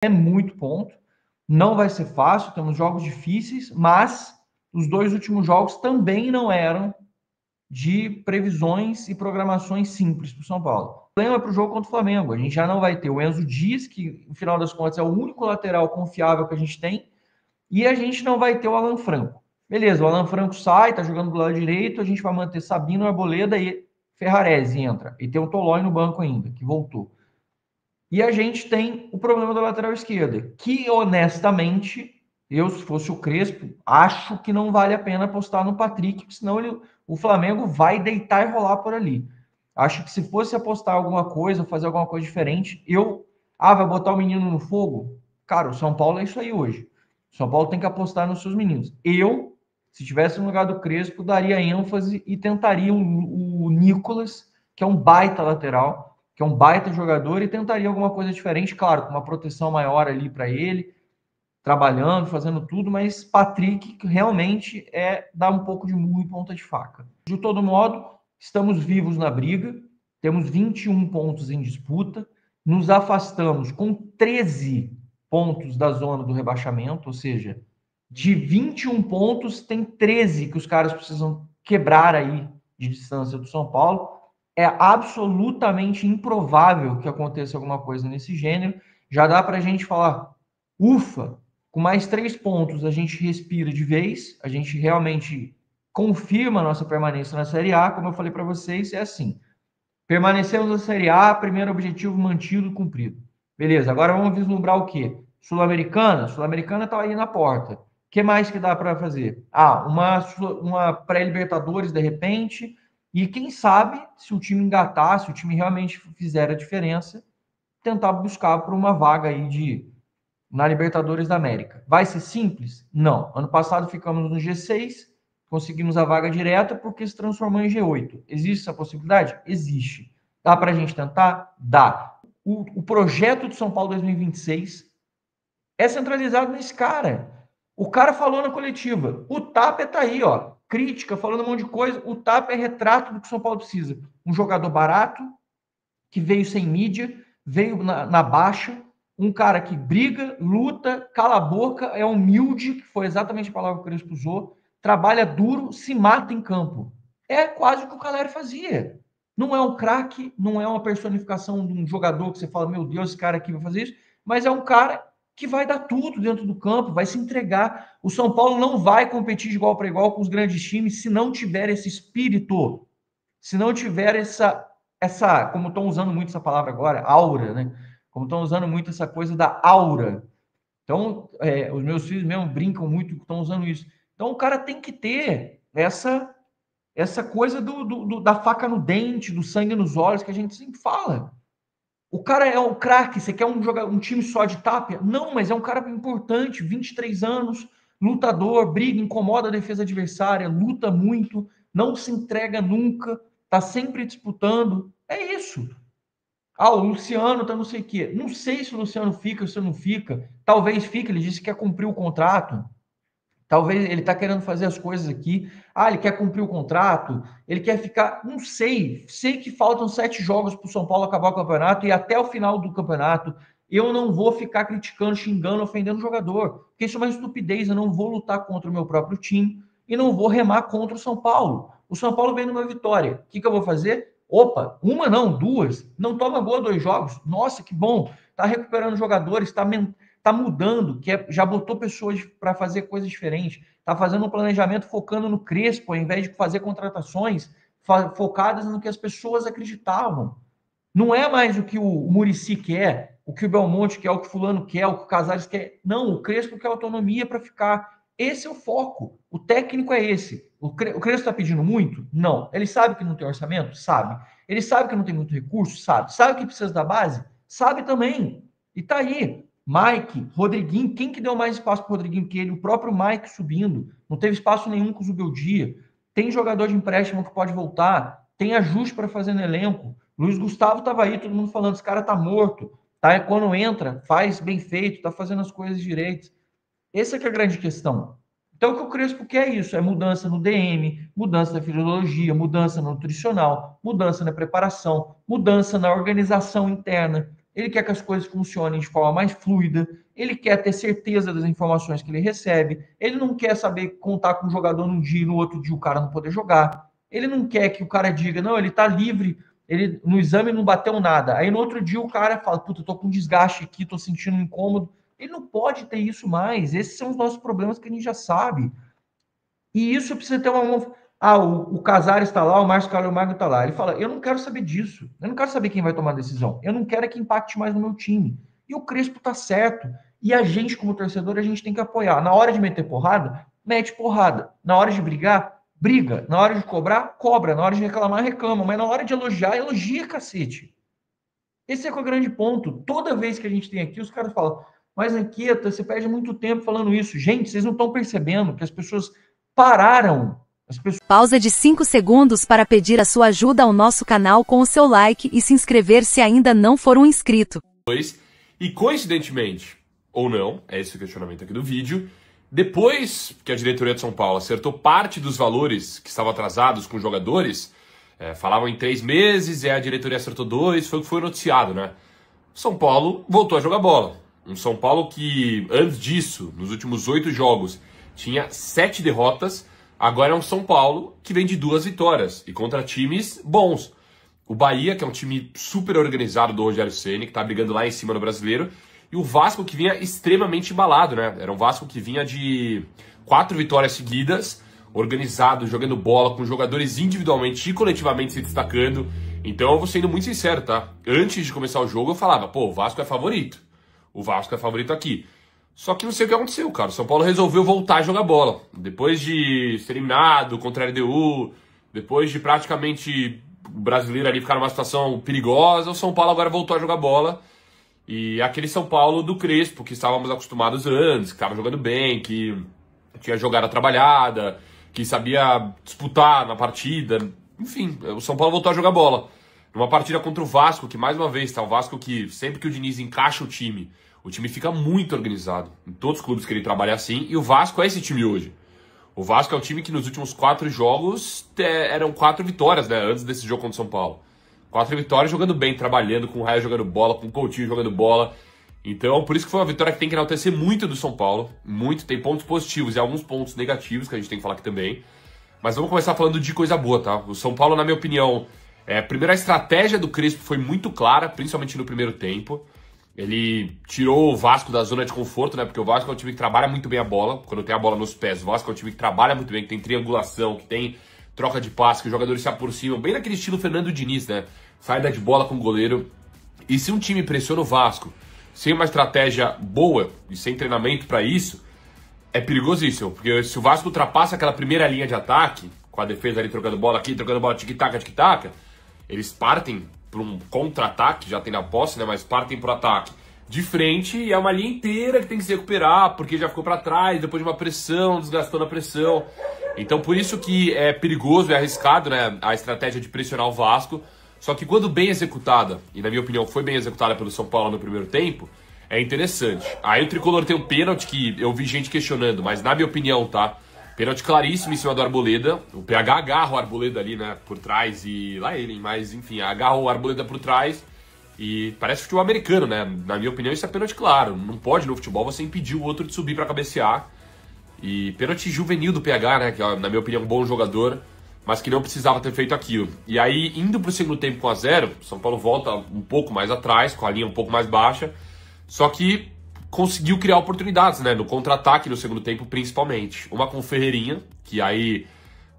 é muito ponto. Não vai ser fácil, temos jogos difíceis, mas os 2 últimos jogos também não eram de previsões e programações simples para o São Paulo. O problema é para o jogo contra o Flamengo. A gente já não vai ter o Enzo Dias, que no final das contas é o único lateral confiável que a gente tem, e a gente não vai ter o Alan Franco. Beleza, o Alan Franco sai, tá jogando do lado direito, a gente vai manter Sabino, Arboleda e Ferrarese entra. E tem o Tolói no banco ainda, que voltou. E a gente tem o problema da lateral esquerda, que honestamente, eu se fosse o Crespo, acho que não vale a pena apostar no Patrick, porque senão o Flamengo vai deitar e rolar por ali. Acho que se fosse apostar alguma coisa, fazer alguma coisa diferente, vai botar o menino no fogo? Cara, o São Paulo é isso aí hoje. O São Paulo tem que apostar nos seus meninos. Se tivesse no lugar do Crespo, daria ênfase e tentaria o Nicolas, que é um baita lateral, que é um baita jogador, e tentaria alguma coisa diferente, claro, com uma proteção maior ali para ele, trabalhando, fazendo tudo, mas Patrick realmente dá um pouco de murro em ponta de faca. De todo modo, estamos vivos na briga, temos 21 pontos em disputa, nos afastamos com 13 pontos da zona do rebaixamento, ou seja, de 21 pontos, tem 13 que os caras precisam quebrar aí de distância do São Paulo. É absolutamente improvável que aconteça alguma coisa nesse gênero. Já dá para a gente falar, ufa, com mais 3 pontos a gente respira de vez, a gente realmente confirma a nossa permanência na Série A. Como eu falei para vocês, é assim, permanecemos na Série A, primeiro objetivo mantido, cumprido. Beleza, agora vamos vislumbrar o quê? Sul-Americana? Sul-Americana está aí na porta. O que mais que dá para fazer? Uma pré-Libertadores, de repente, e quem sabe, se o time engatar, se o time realmente fizer a diferença, tentar buscar por uma vaga aí na Libertadores da América. Vai ser simples? Não. Ano passado ficamos no G6, conseguimos a vaga direta porque se transformou em G8. Existe essa possibilidade? Existe. Dá para a gente tentar? Dá. O projeto de São Paulo 2026 é centralizado nesse cara. O cara falou na coletiva. O Tapa tá aí, ó. Crítica, falando um monte de coisa. O Tapa é retrato do que o São Paulo precisa. Um jogador barato, que veio sem mídia, veio na baixa, um cara que briga, luta, cala a boca, é humilde, que foi exatamente a palavra que o Crespo usou, trabalha duro, se mata em campo. É quase o que o Caleri fazia. Não é um craque, não é uma personificação de um jogador que você fala, meu Deus, esse cara aqui vai fazer isso, mas é um cara que vai dar tudo dentro do campo, vai se entregar. O São Paulo não vai competir de igual para igual com os grandes times se não tiver esse espírito, se não tiver como estão usando muito essa palavra agora, aura, né? Como estão usando muito essa coisa da aura. Então, os meus filhos mesmo brincam muito, estão usando isso. Então, o cara tem que ter essa coisa da faca no dente, do sangue nos olhos, que a gente sempre fala. O cara é um craque, você quer um time só de Tapia? Não, mas é um cara importante, 23 anos, lutador, briga, incomoda a defesa adversária, luta muito, não se entrega nunca, tá sempre disputando. É isso. O Luciano tá não sei o quê. Não sei se o Luciano fica ou se não fica. Talvez fique, ele disse que quer cumprir o contrato. Talvez ele está querendo fazer as coisas aqui. Ele quer cumprir o contrato, ele quer ficar. Não sei. Sei que faltam 7 jogos para o São Paulo acabar o campeonato e até o final do campeonato eu não vou ficar criticando, xingando, ofendendo o jogador. Porque isso é uma estupidez. Eu não vou lutar contra o meu próprio time e não vou remar contra o São Paulo. O São Paulo vem numa vitória. O que eu vou fazer? Opa, uma não, 2. Não toma gol 2 jogos. Nossa, que bom. Está recuperando jogadores, está mudando, já botou pessoas para fazer coisas diferentes, está fazendo um planejamento focando no Crespo, ao invés de fazer contratações focadas no que as pessoas acreditavam. Não é mais o que o Muricy quer, o que o Belmonte quer, o que o fulano quer, o que o Casares quer. Não, o Crespo quer autonomia para ficar. Esse é o foco. O técnico é esse. O Crespo está pedindo muito? Não. Ele sabe que não tem orçamento? Sabe. Ele sabe que não tem muito recurso? Sabe. Sabe que precisa da base? Sabe também. E tá aí. Mike, Rodriguinho, quem que deu mais espaço para o Rodriguinho que ele? O próprio Mike subindo. Não teve espaço nenhum com o Zubeldia. Tem jogador de empréstimo que pode voltar. Tem ajuste para fazer no elenco. Luiz Gustavo estava aí, todo mundo falando, esse cara tá morto. Tá? E quando entra, faz bem feito, tá fazendo as coisas direitas. Essa que é a grande questão. Então, o que o Crespo quer é isso, é mudança no DM, mudança na fisiologia, mudança no nutricional, mudança na preparação, mudança na organização interna. ele quer que as coisas funcionem de forma mais fluida, ele quer ter certeza das informações que ele recebe, ele não quer saber contar com o jogador num dia e no outro dia o cara não poder jogar, ele não quer que o cara diga, não, ele tá livre, ele no exame não bateu nada, aí no outro dia o cara fala, puta, eu tô com desgaste aqui, tô sentindo um incômodo, ele não pode ter isso mais, esses são os nossos problemas que a gente já sabe, e isso precisa ter uma... Ah, o Casares está lá, o Márcio Camargo está lá. Ele fala, eu não quero saber disso. Eu não quero saber quem vai tomar a decisão. Eu não quero que impacte mais no meu time. E o Crespo está certo. E a gente, como torcedor, a gente tem que apoiar. Na hora de meter porrada, mete porrada. Na hora de brigar, briga. Na hora de cobrar, cobra. Na hora de reclamar, reclama. Mas na hora de elogiar, elogia, cacete. Esse é o grande ponto. Toda vez que a gente tem aqui, os caras falam, mas Anqueta, você perde muito tempo falando isso. Gente, vocês não estão percebendo que as pessoas pararam. Pausa de 5 segundos para pedir a sua ajuda ao nosso canal com o seu like e se inscrever se ainda não for um inscrito. E coincidentemente, ou não, é esse o questionamento aqui do vídeo, depois que a diretoria de São Paulo acertou parte dos valores que estavam atrasados com os jogadores, falavam em 3 meses e a diretoria acertou 2, foi o que foi noticiado, né? São Paulo voltou a jogar bola. Um São Paulo que, antes disso, nos últimos 8 jogos, tinha 7 derrotas. Agora é um São Paulo que vem de 2 vitórias e contra times bons. O Bahia, que é um time super organizado do Rogério Ceni, que tá brigando lá em cima no Brasileiro. E o Vasco, que vinha extremamente embalado, né? Era um Vasco que vinha de 4 vitórias seguidas, organizado, jogando bola, com jogadores individualmente e coletivamente se destacando. Então eu vou sendo muito sincero, tá? Antes de começar o jogo eu falava, pô, o Vasco é favorito. O Vasco é favorito aqui. Só que não sei o que aconteceu, cara. O São Paulo resolveu voltar a jogar bola. Depois de ser eliminado contra a LDU, depois de praticamente o brasileiro ali ficar numa situação perigosa, o São Paulo agora voltou a jogar bola. E aquele São Paulo do Crespo, que estávamos acostumados antes, que estava jogando bem, que tinha jogada trabalhada, que sabia disputar na partida. Enfim, o São Paulo voltou a jogar bola. Numa partida contra o Vasco, que mais uma vez, tá? O Vasco que sempre que o Diniz encaixa o time fica muito organizado. Em todos os clubes que ele trabalha assim. E o Vasco é esse time hoje. O Vasco é um time que nos últimos 4 jogos eram 4 vitórias, né? Antes desse jogo contra o São Paulo. 4 vitórias jogando bem, trabalhando, com o Raio jogando bola, com o Coutinho jogando bola. Então, por isso que foi uma vitória que tem que enaltecer muito do São Paulo. Muito, tem pontos positivos e alguns pontos negativos que a gente tem que falar aqui também. Mas vamos começar falando de coisa boa, tá? O São Paulo, na minha opinião, primeiro a estratégia do Crespo foi muito clara, principalmente no primeiro tempo. Ele tirou o Vasco da zona de conforto, né? Porque o Vasco é um time que trabalha muito bem a bola. Quando tem a bola nos pés, o Vasco é um time que trabalha muito bem, que tem triangulação, que tem troca de passe, que os jogadores se aproximam. Bem naquele estilo Fernando Diniz, né? Saída de bola com o goleiro. E se um time pressiona o Vasco sem uma estratégia boa e sem treinamento para isso, é perigosíssimo. Porque se o Vasco ultrapassa aquela primeira linha de ataque, com a defesa ali trocando bola aqui, trocando bola tic-tac, tic-tac, eles partem para um contra-ataque, já tem na posse, né? Mas partem para o ataque de frente e é uma linha inteira que tem que se recuperar, porque já ficou para trás, depois de uma pressão, desgastando a pressão. Então por isso que é perigoso, é arriscado, né? A estratégia de pressionar o Vasco. Só que quando bem executada, e na minha opinião foi bem executada pelo São Paulo no primeiro tempo, é interessante. Aí o Tricolor tem um pênalti que eu vi gente questionando, mas na minha opinião, tá? Pênalti claríssimo em cima do Arboleda. O PH agarra o Arboleda ali, né, por trás e... Lá ele, mas enfim, agarra o Arboleda por trás e parece futebol americano, né? Na minha opinião isso é pênalti claro. Não pode no futebol você impedir o outro de subir pra cabecear. E pênalti juvenil do PH, né, que é, na minha opinião, um bom jogador, mas que não precisava ter feito aquilo. E aí, indo pro segundo tempo com 1-0, São Paulo volta um pouco mais atrás, com a linha um pouco mais baixa, só que conseguiu criar oportunidades, né? No contra-ataque no segundo tempo, principalmente. Uma com o Ferreirinha, que aí...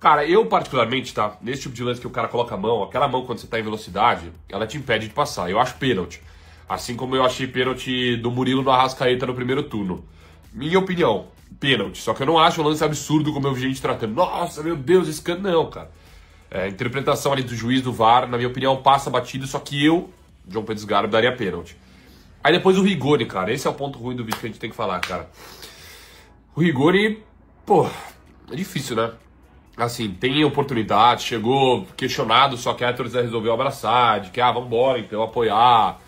Cara, eu particularmente, tá? Nesse tipo de lance que o cara coloca a mão, aquela mão quando você tá em velocidade, ela te impede de passar. Eu acho pênalti. Assim como eu achei pênalti do Murilo no Arrascaeta no primeiro turno. Minha opinião, pênalti. Só que eu não acho um lance absurdo como eu vi gente tratando. Nossa, meu Deus, esse cara... Não, cara. A interpretação ali do juiz do VAR, na minha opinião, passa batido, só que eu, João Pedro Sgarbi, daria pênalti. Aí depois o Rigoni, cara. Esse é o ponto ruim do vídeo que a gente tem que falar, cara. O Rigoni, pô, é difícil, né? Assim, tem oportunidade, chegou questionado, só que a torcida resolveu abraçar, de que, vambora, então, apoiar.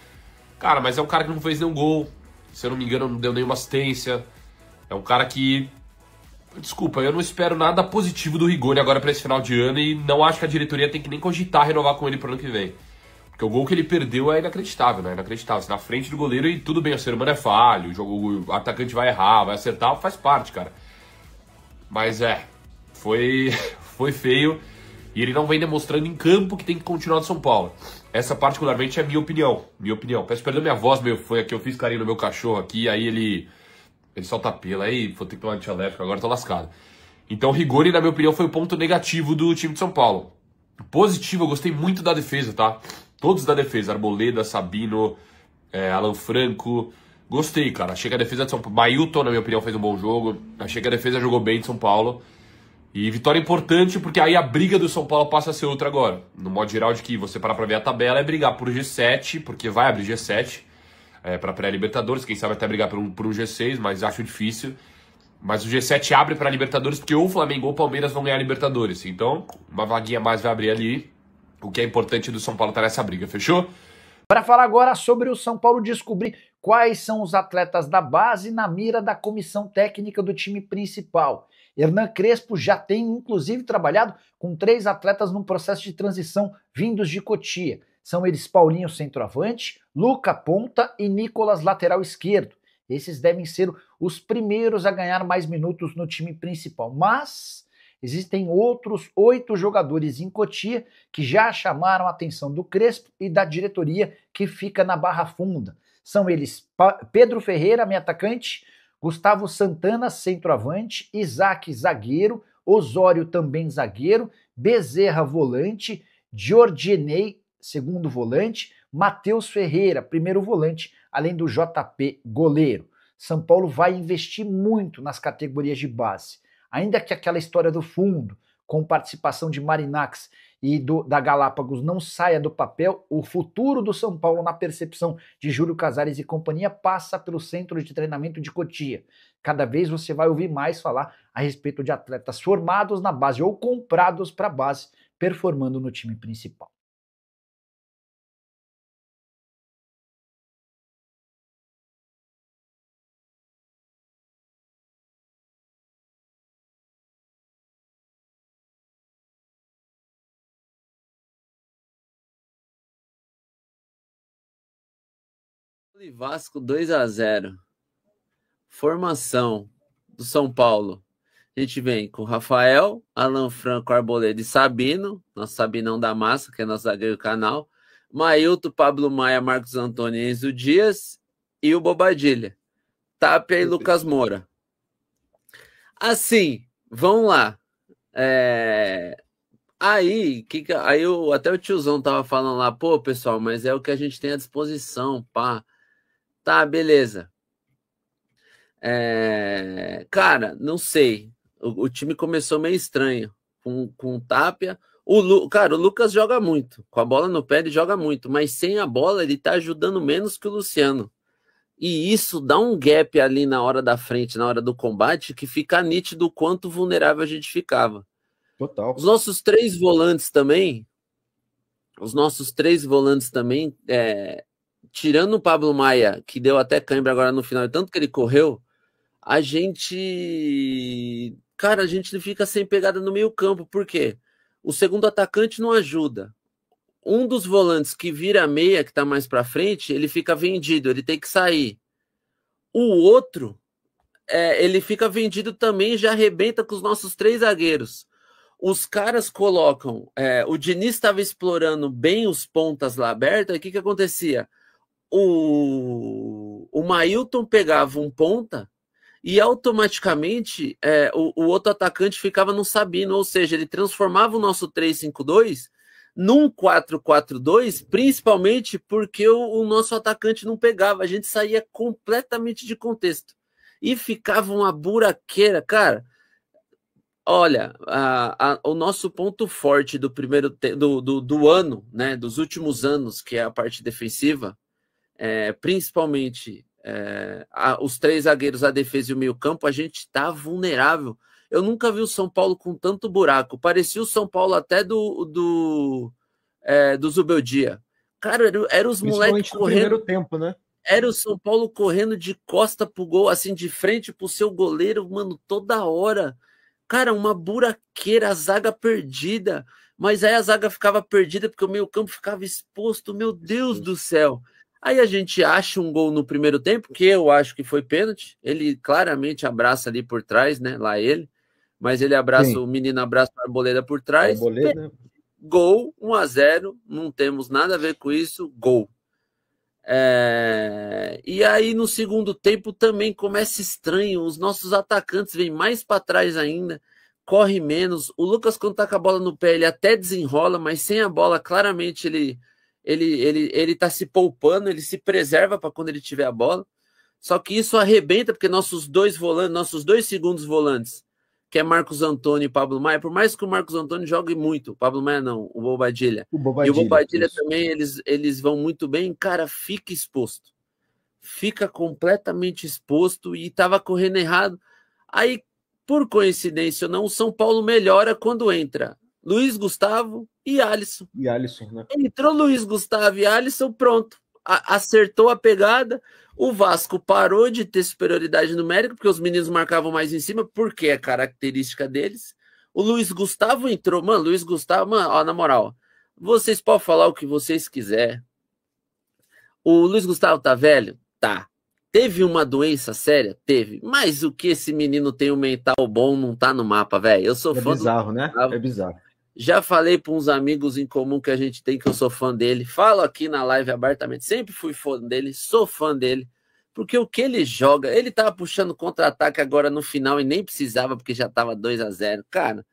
Cara, mas é um cara que não fez nenhum gol. Se eu não me engano, não deu nenhuma assistência. É um cara que... Desculpa, eu não espero nada positivo do Rigoni agora pra esse final de ano e não acho que a diretoria tem que nem cogitar renovar com ele pro ano que vem. Porque o gol que ele perdeu é inacreditável, né? Inacreditável. Você na frente do goleiro e tudo bem, o ser humano é falho, o atacante vai errar, vai acertar, faz parte, cara. Mas foi feio. E ele não vem demonstrando em campo que tem que continuar no São Paulo. Essa particularmente é minha opinião. Minha opinião. Peço perdão minha voz, foi aqui, eu fiz carinho no meu cachorro aqui, aí ele solta pelo, aí vou ter que tomar antialérgico, agora tô lascado. Então o Rigoni, na minha opinião, foi o ponto negativo do time de São Paulo. Positivo, eu gostei muito da defesa, tá? Todos da defesa, Arboleda, Sabino, Alan Franco. Gostei, cara. Achei que a defesa de São Paulo... Mailton, na minha opinião, fez um bom jogo. Achei que a defesa jogou bem de São Paulo. E vitória importante, porque aí a briga do São Paulo passa a ser outra agora. No modo geral de que você parar pra ver a tabela, é brigar por G7, porque vai abrir G7 pra pré-Libertadores. Quem sabe até brigar por um G6, mas acho difícil. Mas o G7 abre pra Libertadores, porque ou o Flamengo ou o Palmeiras vão ganhar a Libertadores. Então, uma vaguinha a mais vai abrir ali. O que é importante do São Paulo estar nessa briga, fechou? Para falar agora sobre o São Paulo descobrir quais são os atletas da base na mira da comissão técnica do time principal. Hernan Crespo já tem, inclusive, trabalhado com 3 atletas num processo de transição vindos de Cotia. São eles Paulinho, centroavante, Luca, ponta e Nicolas, lateral esquerdo. Esses devem ser os primeiros a ganhar mais minutos no time principal. Mas existem outros 8 jogadores em Cotia que já chamaram a atenção do Crespo e da diretoria que fica na Barra Funda. São eles Pedro Ferreira, meio atacante, Gustavo Santana, centroavante, Isaac, zagueiro, Osório também zagueiro, Bezerra, volante, Giorginei, segundo volante, Matheus Ferreira, primeiro volante, além do JP, goleiro. São Paulo vai investir muito nas categorias de base. Ainda que aquela história do fundo, com participação de Marinax e da Galápagos não saia do papel, o futuro do São Paulo, na percepção de Júlio Casares e companhia, passa pelo centro de treinamento de Cotia. Cada vez você vai ouvir mais falar a respeito de atletas formados na base ou comprados para a base, performando no time principal. Vasco 2-0. Formação do São Paulo. A gente vem com Rafael, Alan Franco, Arboleda e Sabino, nosso Sabinão da Massa, que é nosso zagueiro do canal, Mailton, Pablo Maia, Marcos Antônio, Enzo Dias e o Bobadilha. Tapia e Lucas Moura. Assim, vamos lá. Aí até o tiozão tava falando lá, pô, pessoal, mas é o que a gente tem à disposição, pá. Tá, beleza. Cara, não sei. O time começou meio estranho. Com o Tapia. Cara, o Lucas joga muito. Com a bola no pé, ele joga muito. Mas sem a bola, ele tá ajudando menos que o Luciano. E isso dá um gap ali na hora da frente, na hora do combate, que fica nítido o quanto vulnerável a gente ficava. Total. Os nossos três volantes também, tirando o Pablo Maia, que deu até cãibra agora no final, tanto que ele correu, a gente fica sem pegada no meio campo. Por quê? O segundo atacante não ajuda. Um dos volantes que vira meia, que tá mais pra frente, ele fica vendido, ele tem que sair. O outro, ele fica vendido também, já arrebenta com os nossos 3 zagueiros. Os caras colocam... o Diniz estava explorando bem os pontas lá abertas, e o que acontecia? O Mailton pegava um ponta e automaticamente o outro atacante ficava no Sabino, ou seja, ele transformava o nosso 3-5-2 num 4-4-2, principalmente porque o nosso atacante não pegava, a gente saía completamente de contexto e ficava uma buraqueira, cara. Olha, o nosso ponto forte do primeiro do ano, né, dos últimos anos, que é a parte defensiva, principalmente os 3 zagueiros, a defesa e o meio-campo, a gente tá vulnerável. Eu nunca vi o São Paulo com tanto buraco. Parecia o São Paulo até do Zubeldia. Cara, era os moleques correndo. Primeiro tempo, né? Era o São Paulo correndo de costa pro gol, assim, de frente pro seu goleiro, mano, toda hora. Cara, uma buraqueira, a zaga perdida. Mas aí a zaga ficava perdida porque o meio-campo ficava exposto, meu Deus do céu. Aí a gente acha um gol no primeiro tempo, que eu acho que foi pênalti. Ele claramente abraça ali por trás, né? Lá ele. Mas ele abraça, o menino abraça a Arboleda por trás. Arboleda. Gol, 1-0. Não temos nada a ver com isso. Gol. E aí no segundo tempo também começa estranho. Os nossos atacantes vêm mais para trás ainda. Corre menos. O Lucas, quando tá com a bola no pé, ele até desenrola, mas sem a bola, claramente ele tá se poupando, ele se preserva para quando ele tiver a bola. Só que isso arrebenta, porque nossos dois segundos volantes, que é Marcos Antônio e Pablo Maia, por mais que o Marcos Antônio jogue muito, o Pablo Maia não, o Bobadilha. E o Bobadilha também, eles vão muito bem, cara, fica exposto. Fica completamente exposto e tava correndo errado. Aí, por coincidência ou não, o São Paulo melhora quando entra Luiz Gustavo e Alisson. E Alisson, né? Entrou Luiz Gustavo e Alisson, pronto. Acertou a pegada. O Vasco parou de ter superioridade numérica, porque os meninos marcavam mais em cima, porque é característica deles. O Luiz Gustavo entrou. Mano, Luiz Gustavo, mano, ó, na moral, vocês podem falar o que vocês quiserem. O Luiz Gustavo tá velho? Tá. Teve uma doença séria? Teve. Mas o que esse menino tem um mental bom não tá no mapa, velho. Eu sou fã do... bizarro, né? É bizarro. Já falei para uns amigos em comum que a gente tem que eu sou fã dele. Falo aqui na live abertamente. Sempre fui fã dele, sou fã dele. Porque o que ele joga... Ele tava puxando contra-ataque agora no final e nem precisava porque já tava 2-0. Cara,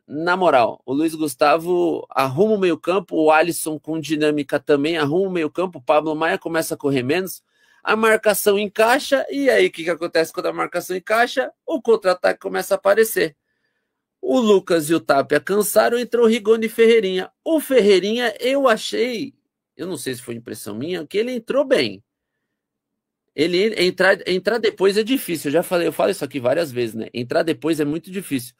na moral, o Luiz Gustavo arruma o meio-campo, o Alisson com dinâmica também arruma o meio-campo, o Pablo Maia começa a correr menos. A marcação encaixa, e aí o que acontece quando a marcação encaixa? O contra-ataque começa a aparecer. O Lucas e o Tapia cansaram, entrou o Rigoni e Ferreirinha. O Ferreirinha, eu achei, eu não sei se foi impressão minha, que ele entrou bem. Ele entrar depois é difícil, eu falo isso aqui várias vezes, né? Entrar depois é muito difícil.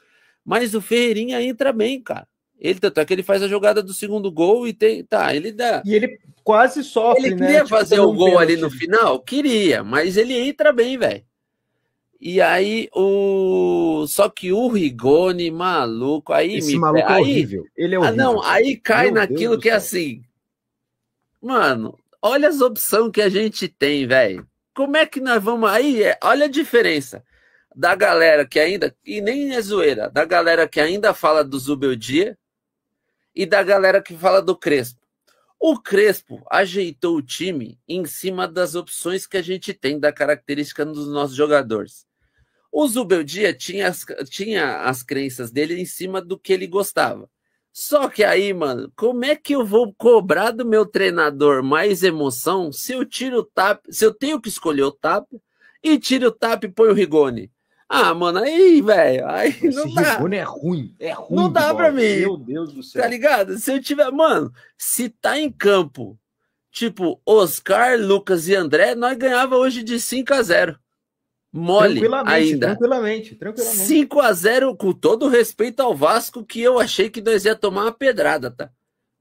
Mas o Ferreirinha entra bem, cara. Ele, tanto é que ele faz a jogada do segundo gol e tem. Tá, ele dá. E ele quase sofre, ele queria fazer o gol ali no final? Queria, mas ele entra bem, velho. E aí, só que o Rigoni, maluco, aí esse maluco é horrível. Ele é horrível. Não, aí cai naquilo que é assim. Mano, olha as opções que a gente tem, velho. Como é que nós vamos. Aí, olha a diferença da galera que ainda. E nem é zoeira, da galera que ainda fala do Zubeldia e da galera que fala do Crespo. O Crespo ajeitou o time em cima das opções que a gente tem, da característica dos nossos jogadores. O Zubeldia tinha as crenças dele em cima do que ele gostava. Só que aí, mano, como é que eu vou cobrar do meu treinador mais emoção se eu tiro o Tapia, se eu tenho que escolher o Tapia e tiro o Tapia e põe o Rigoni? Ah, mano, aí, velho, aí não dá. Rigoni é ruim, Não dá pra mim. Meu Deus do céu. Tá ligado? Se eu tiver, mano, se tá em campo, tipo, Oscar, Lucas e André, nós ganhava hoje de 5-0. Mole ainda. Tranquilamente. 5-0, com todo respeito ao Vasco, que eu achei que nós ia tomar uma pedrada, tá?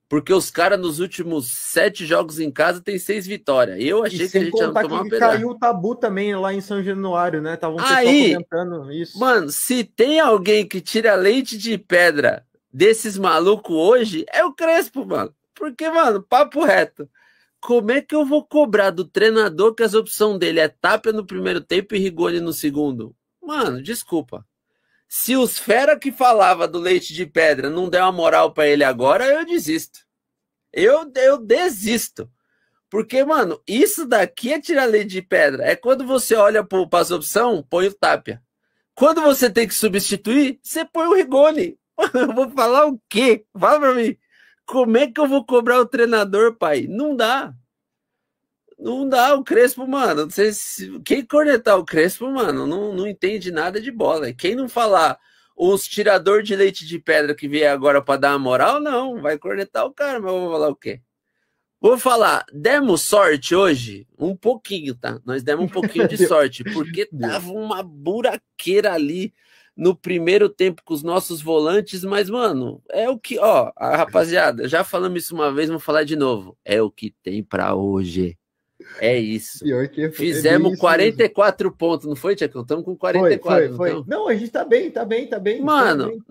Porque os caras nos últimos 7 jogos em casa tem 6 vitórias. Eu achei que a gente ia tomar uma pedrada. Caiu o tabu também lá em São Januário, né? Estavam comentando isso. Mano, se tem alguém que tira leite de pedra desses malucos hoje, é o Crespo, mano. Porque, mano, papo reto. Como é que eu vou cobrar do treinador que as opções dele é Tapia no primeiro tempo e Rigoni no segundo? Mano, desculpa. Se os fera que falava do leite de pedra não der uma moral pra ele agora, eu desisto. Eu desisto. Porque, mano, isso daqui é tirar leite de pedra. É quando você olha para as opções, põe o Tapia. Quando você tem que substituir, você põe o Rigoni. Eu vou falar o quê? Fala pra mim. Como é que eu vou cobrar o treinador, pai? Não dá. Não dá. O Crespo, mano. Não sei se... Quem cornetar o Crespo, mano, não entende nada de bola. Quem não falar os tirador de leite de pedra que vier agora para dar uma moral, não. Vai cornetar o cara, mas eu vou falar o quê? Vou falar, demos sorte hoje? Um pouquinho, tá? Nós demos um pouquinho de sorte, porque tava uma buraqueira ali no primeiro tempo com os nossos volantes, mas, mano, é o que, ó, rapaziada, já falamos isso uma vez, vamos falar de novo. É o que tem pra hoje. É isso. Fizemos 44 pontos, não foi, Tchekão? Estamos com 44. Foi. Então. Não, a gente tá bem. Mano,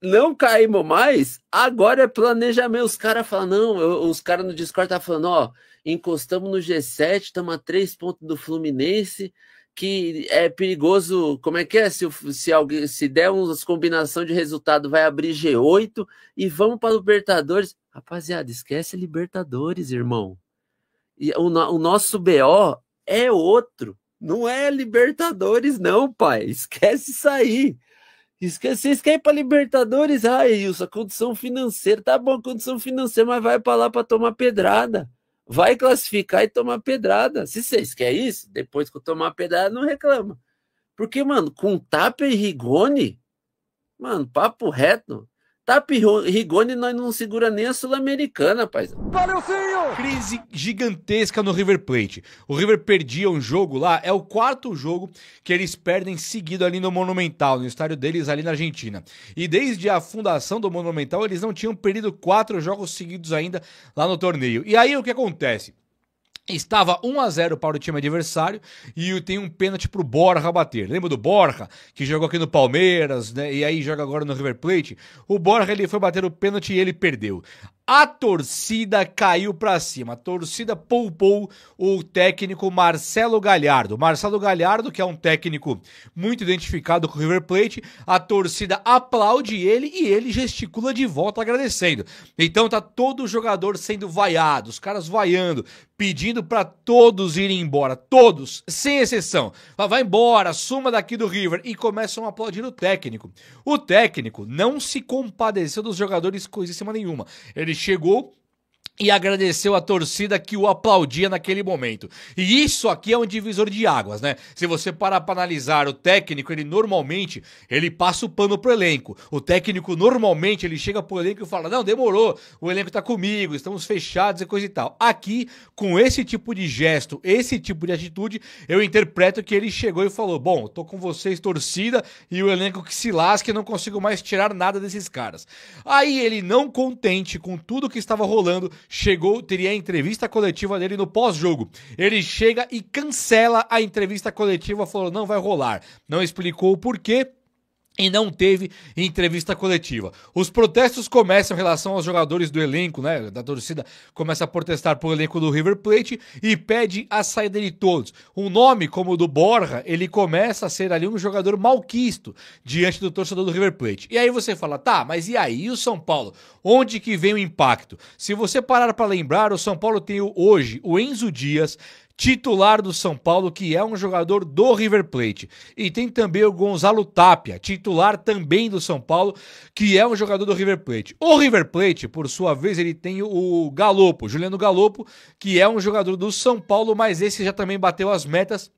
não caímos mais, agora é planejamento. Os caras falam, não, os caras no Discord tá falando, ó, encostamos no G7, estamos a 3 pontos do Fluminense, que é perigoso, como é que é? Se der umas combinação de resultado, vai abrir G8 e vamos para Libertadores. Rapaziada, esquece Libertadores, irmão. E o nosso BO é outro, não é Libertadores não, pai, esquece isso aí. Vocês querem ir para Libertadores? Wilson, a condição financeira, tá bom, condição financeira, mas vai para lá para tomar pedrada. Vai classificar e tomar pedrada. Se vocês querem isso, depois que eu tomar pedrada, não reclama. Porque, mano, com Tapia e Rigoni, mano, papo reto. Tapia e Rigoni, nós não segura nem a Sul-Americana, paizão. Crise gigantesca no River Plate. O River perdia um jogo lá, é o 4º jogo que eles perdem seguido ali no Monumental, no estádio deles ali na Argentina. E desde a fundação do Monumental, eles não tinham perdido 4 jogos seguidos ainda lá no torneio. E aí o que acontece? Estava 1-0 para o time adversário e tem um pênalti pro Borja bater. Lembra do Borja, que jogou aqui no Palmeiras, né? E aí joga agora no River Plate? O Borja, ele foi bater o pênalti e ele perdeu. A torcida caiu pra cima, a torcida poupou o técnico Marcelo Gallardo. Marcelo Gallardo, que é um técnico muito identificado com o River Plate, a torcida aplaude ele e ele gesticula de volta agradecendo. Então tá todo jogador sendo vaiado, os caras vaiando, pedindo pra todos irem embora, todos, sem exceção. Vai embora, suma daqui do River, e começam a aplaudir o técnico. O técnico não se compadeceu dos jogadores coisíssima nenhuma. Ele chegou e agradeceu a torcida que o aplaudia naquele momento. E isso aqui é um divisor de águas, né? Se você parar para analisar o técnico, ele normalmente, ele passa o pano pro elenco. O técnico normalmente, ele chega pro elenco e fala, não, demorou, o elenco tá comigo, estamos fechados e coisa e tal. Aqui, com esse tipo de gesto, esse tipo de atitude, eu interpreto que ele chegou e falou, bom, tô com vocês, torcida, e o elenco que se lasque, não consigo mais tirar nada desses caras. Aí ele, não contente com tudo que estava rolando, teria a entrevista coletiva dele no pós-jogo. Ele chega e cancela a entrevista coletiva, falou, não vai rolar. Não explicou o porquê e não teve entrevista coletiva. Os protestos começam em relação aos jogadores do elenco, né? Da torcida começa a protestar por elenco do River Plate e pede a saída de todos. Um nome como o do Borja, ele começa a ser ali um jogador malquisto diante do torcedor do River Plate. E aí você fala, tá, mas e aí? E o São Paulo? Onde que vem o impacto? Se você parar para lembrar, o São Paulo tem hoje o Enzo Dias, titular do São Paulo, que é um jogador do River Plate. E tem também o Gonzalo Tapia, titular também do São Paulo, que é um jogador do River Plate. O River Plate, por sua vez, ele tem o Galopo, Juliano Galopo, que é um jogador do São Paulo, mas esse já também bateu as metas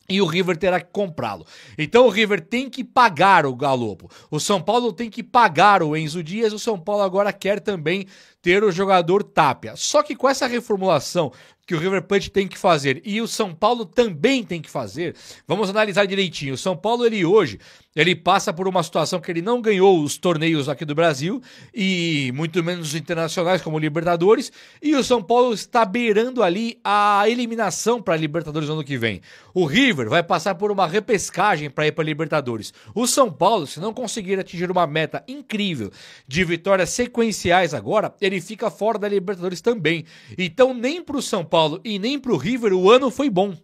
e o River terá que comprá-lo. Então o River tem que pagar o Galopo. O São Paulo tem que pagar o Enzo Dias. O São Paulo agora quer também ter o jogador Tapia. Só que com essa reformulação que o River Plate tem que fazer e o São Paulo também tem que fazer, vamos analisar direitinho. O São Paulo, ele passa por uma situação que ele não ganhou os torneios aqui do Brasil e muito menos os internacionais como o Libertadores, e o São Paulo está beirando ali a eliminação para a Libertadores no ano que vem. O River vai passar por uma repescagem para ir para a Libertadores. O São Paulo, se não conseguir atingir uma meta incrível de vitórias sequenciais agora, ele fica fora da Libertadores também. Então nem para o São Paulo e nem para o River o ano foi bom.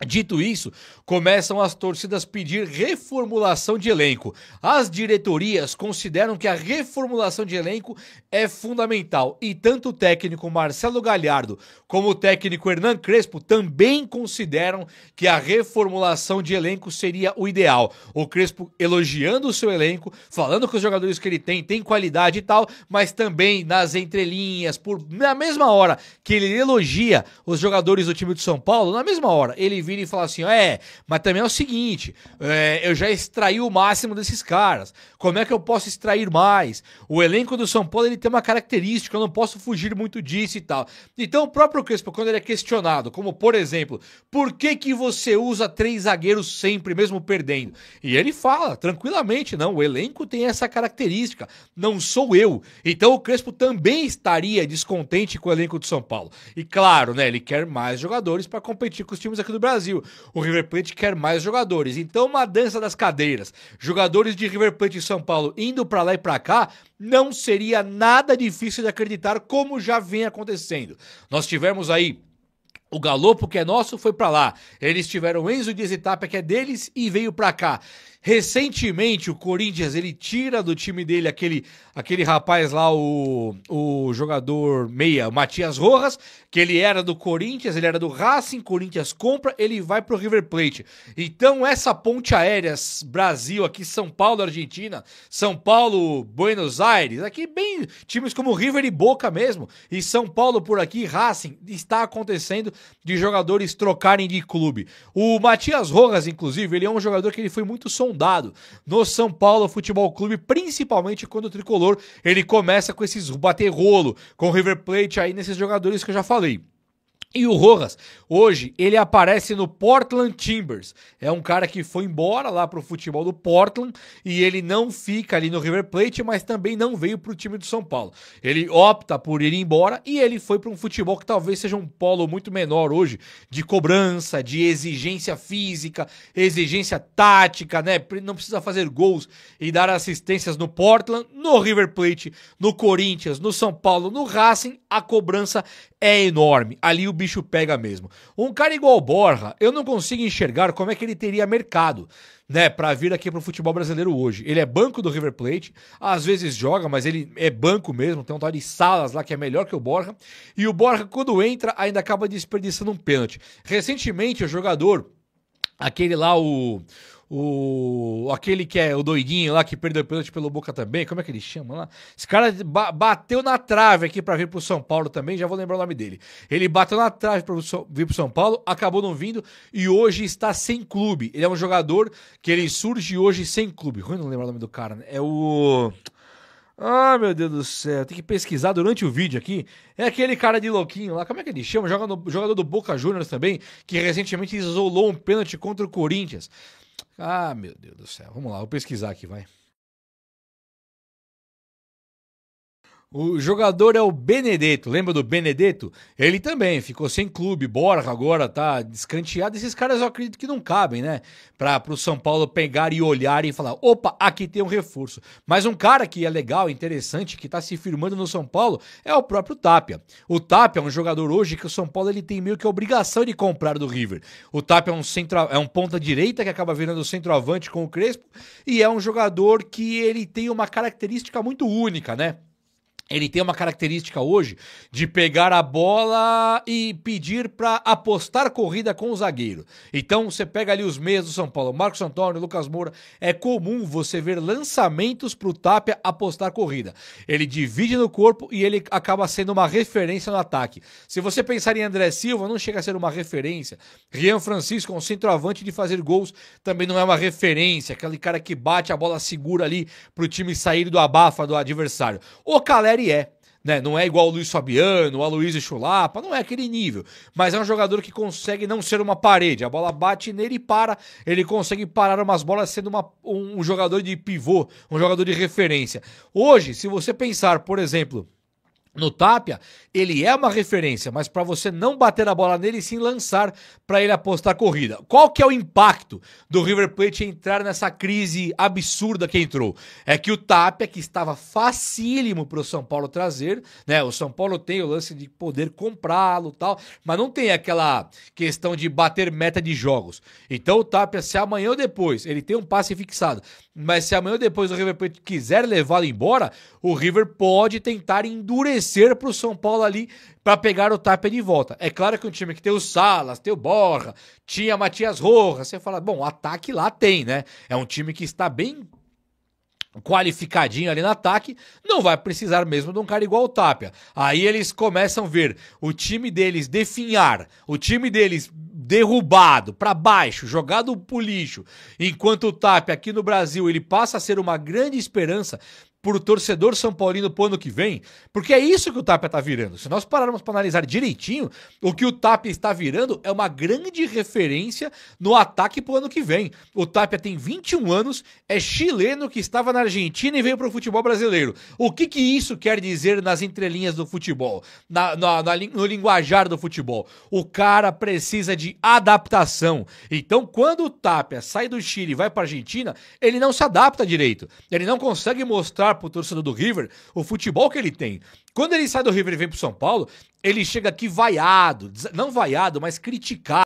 Dito isso, começam as torcidas a pedir reformulação de elenco. As diretorias consideram que a reformulação de elenco é fundamental. E tanto o técnico Marcelo Gallardo como o técnico Hernan Crespo também consideram que a reformulação de elenco seria o ideal. O Crespo elogiando o seu elenco, falando que os jogadores que ele tem qualidade e tal, mas também nas entrelinhas, na mesma hora que ele elogia os jogadores do time de São Paulo, na mesma hora ele vira e fala assim, mas também é o seguinte, eu já extraí o máximo desses caras, como é que eu posso extrair mais? O elenco do São Paulo, ele tem uma característica, eu não posso fugir muito disso e tal. Então o próprio Crespo, quando ele é questionado, como por exemplo, por que você usa 3 zagueiros sempre, mesmo perdendo? E ele fala tranquilamente, não, o elenco tem essa característica, não sou eu. Então o Crespo também estaria descontente com o elenco do São Paulo. E claro, né, ele quer mais jogadores para competir com os times aqui do Brasil. O River Plate quer mais jogadores. Então uma dança das cadeiras, jogadores de River Plate e São Paulo indo para lá e para cá, não seria nada difícil de acreditar, como já vem acontecendo. Nós tivemos aí o Galopo, que é nosso, foi pra lá. Eles tiveram o Enzo Dias e Tapia, que é deles, e veio pra cá. Recentemente, o Corinthians, ele tira do time dele aquele rapaz lá, o jogador meia, o Matias Rojas, que ele era do Corinthians, ele era do Racing, Corinthians compra, ele vai pro River Plate. Então, essa ponte aérea, Brasil, aqui São Paulo, Argentina, São Paulo, Buenos Aires, aqui bem times como River e Boca mesmo, e São Paulo por aqui, Racing, está acontecendo de jogadores trocarem de clube. O Matias Rojas, inclusive, ele é um jogador que ele foi muito sondado no São Paulo Futebol Clube, principalmente quando o tricolor ele começa com esses bater rolo com o River Plate aí nesses jogadores que eu já falei. E o Rojas, hoje, ele aparece no Portland Timbers. É um cara que foi embora lá pro futebol do Portland e ele não fica ali no River Plate, mas também não veio pro time do São Paulo. Ele opta por ir embora e ele foi para um futebol que talvez seja um polo muito menor hoje, de cobrança, de exigência física, exigência tática, né? Não precisa fazer gols e dar assistências no Portland, no River Plate, no Corinthians, no São Paulo, no Racing, a cobrança é enorme. Ali o bicho pega mesmo. Um cara igual o Borja, eu não consigo enxergar como é que ele teria mercado, né, pra vir aqui pro futebol brasileiro hoje. Ele é banco do River Plate, às vezes joga, mas ele é banco mesmo, tem um tal de Salas lá que é melhor que o Borja, e o Borja quando entra ainda acaba desperdiçando um pênalti. Recentemente o jogador, aquele lá, aquele que é o doidinho lá, que perdeu o pênalti pelo Boca também, como é que ele chama lá? Esse cara bateu na trave aqui pra vir pro São Paulo também, já vou lembrar o nome dele. Ele bateu na trave pra vir pro São Paulo, acabou não vindo e hoje está sem clube. Ele é um jogador que ele surge hoje sem clube. Ruim não lembrar o nome do cara, né? É o... Ah, meu Deus do céu, tem que pesquisar durante o vídeo aqui. É aquele cara de louquinho lá, como é que ele chama? Jogador do Boca Juniors também, que recentemente isolou um pênalti contra o Corinthians. Ah, meu Deus do céu. Vamos lá, vou pesquisar aqui, vai. O jogador é o Benedetto, lembra do Benedetto? Ele também ficou sem clube, Borja agora tá descanteado. Esses caras eu acredito que não cabem, né? Pro São Paulo pegar e olhar e falar, opa, aqui tem um reforço. Mas um cara que é legal, interessante, que tá se firmando no São Paulo é o próprio Tapia. O Tapia é um jogador hoje que o São Paulo ele tem meio que a obrigação de comprar do River. O Tapia é um ponta direita que acaba virando centroavante com o Crespo e é um jogador que ele tem uma característica muito única, né? Ele tem uma característica hoje de pegar a bola e pedir para apostar corrida com o zagueiro. Então você pega ali os meias do São Paulo, Marcos Antônio, Lucas Moura, é comum você ver lançamentos para o Tapia apostar corrida. Ele divide no corpo e ele acaba sendo uma referência no ataque. Se você pensar em André Silva, não chega a ser uma referência. Rian Francisco, um centroavante de fazer gols, também não é uma referência. Aquele cara que bate a bola segura ali para o time sair do abafa do adversário. O Caleri né? Não é igual o Luiz Fabiano, o Aloysio Chulapa, não é aquele nível, mas é um jogador que consegue não ser uma parede, a bola bate nele e para, ele consegue parar umas bolas sendo um jogador de pivô, um jogador de referência. Hoje, se você pensar, por exemplo, no Tapia, ele é uma referência, mas para você não bater a bola nele e sim lançar para ele apostar corrida. Qual que é o impacto do River Plate entrar nessa crise absurda que entrou? É que o Tapia, que estava facílimo para o São Paulo trazer, né? O São Paulo tem o lance de poder comprá-lo e tal, mas não tem aquela questão de bater meta de jogos. Então o Tapia, se amanhã ou depois, ele tem um passe fixado, mas se amanhã ou depois o River Plate quiser levá-lo embora, o River pode tentar endurecer para o São Paulo ali para pegar o Tapia de volta. É claro que um time que tem o Salas, tem o Borja, tinha Matias Rojas, você fala, bom, ataque lá tem, né? É um time que está bem qualificadinho ali no ataque, não vai precisar mesmo de um cara igual o Tapia. Aí eles começam a ver o time deles definhar, o time deles derrubado, para baixo, jogado pro lixo, enquanto o Tapia aqui no Brasil ele passa a ser uma grande esperança, pro torcedor São Paulino pro ano que vem, porque é isso que o Tapia tá virando. Se nós pararmos para analisar direitinho, o que o Tapia está virando é uma grande referência no ataque pro ano que vem. O Tapia tem 21 anos, é chileno que estava na Argentina e veio pro futebol brasileiro. O que isso quer dizer nas entrelinhas do futebol, no linguajar do futebol? O cara precisa de adaptação. Então, quando o Tapia sai do Chile e vai pra Argentina, ele não se adapta direito. Ele não consegue mostrar pro torcedor do River o futebol que ele tem. Quando ele sai do River e vem pro São Paulo, ele chega aqui vaiado, não vaiado, mas criticado.